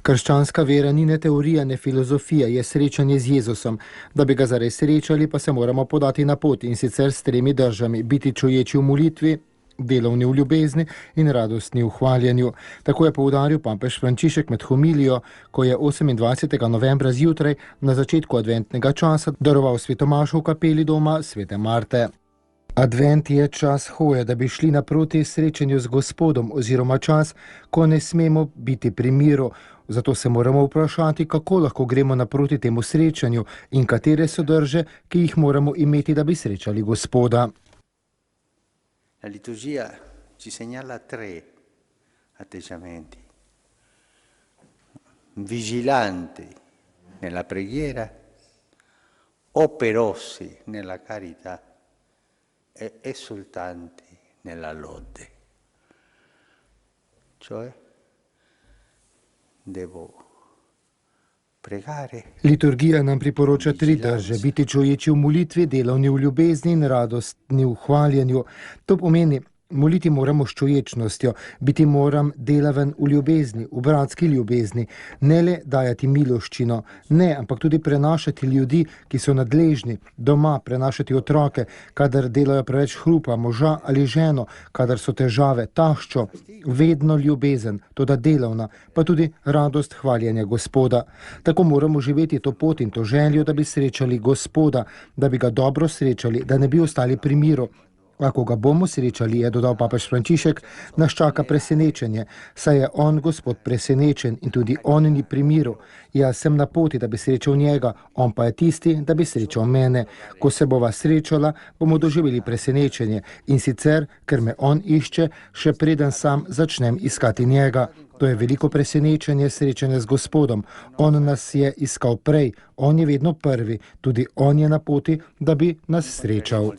Krščanska vera ni ne teorija, ne filozofija, je srečanje z Jezusom. Da bi ga zares srečali, pa se moramo podati na pot, in sicer s 3 držami: biti čuječi v molitvi, delovni v ljubezni in radostni v hvaljenju. Tako je poudaril papež Frančišek med homilijo, ko je 28. novembra zjutraj na začetku adventnega časa daroval svetomašo v kapeli doma Svete Marte. Advent je čas hoje, da bi šli naproti srečanju z Gospodom, oziroma čas, ko ne smemo biti pri miru. Zato se moramo vprašati, kako lahko gremo naproti temu srečanju in katere so drže, ki jih moramo imeti, da bi srečali Gospoda. La liturgia ci segnala 3 atteggiamenti: vigilanti nella preghiera, operosi nella carità e esultanti nella lode. Cioè, devo pregare. Liturgija nam priporoča 3 drže: biti čuječi v molitvi, delovni v ljubezni in radostni v hvaljenju. To pomeni, moliti moramo s čuječnostjo, biti moram delaven v ljubezni, v bratski ljubezni, ne le dajati miloščino, ne, ampak tudi prenašati ljudi, ki so nadležni, doma, prenašati otroke, kadar delajo preveč hrupa, moža ali ženo, kadar so težave, taščo, vedno ljubezen, toda delovna, pa tudi radost hvaljenja Gospoda. Tako moramo živeti to pot in to željo, da bi srečali Gospoda, da bi ga dobro srečali, da ne bi ostali pri miru. Ako ga bomo srečali, je dodal papež Frančišek, nas čaka presenečenje, saj je on, Gospod, presenečen in tudi on ni pri miru. Jaz sem na poti, da bi srečal njega, on pa je tisti, da bi srečal mene. Ko se bova srečala, bomo doživeli presenečenje, in sicer, ker me on išče, še preden sam začnem iskati njega. To je veliko presenečenje, srečanje z Gospodom. On nas je iskal prej, on je vedno prvi, tudi on je na poti, da bi nas srečal.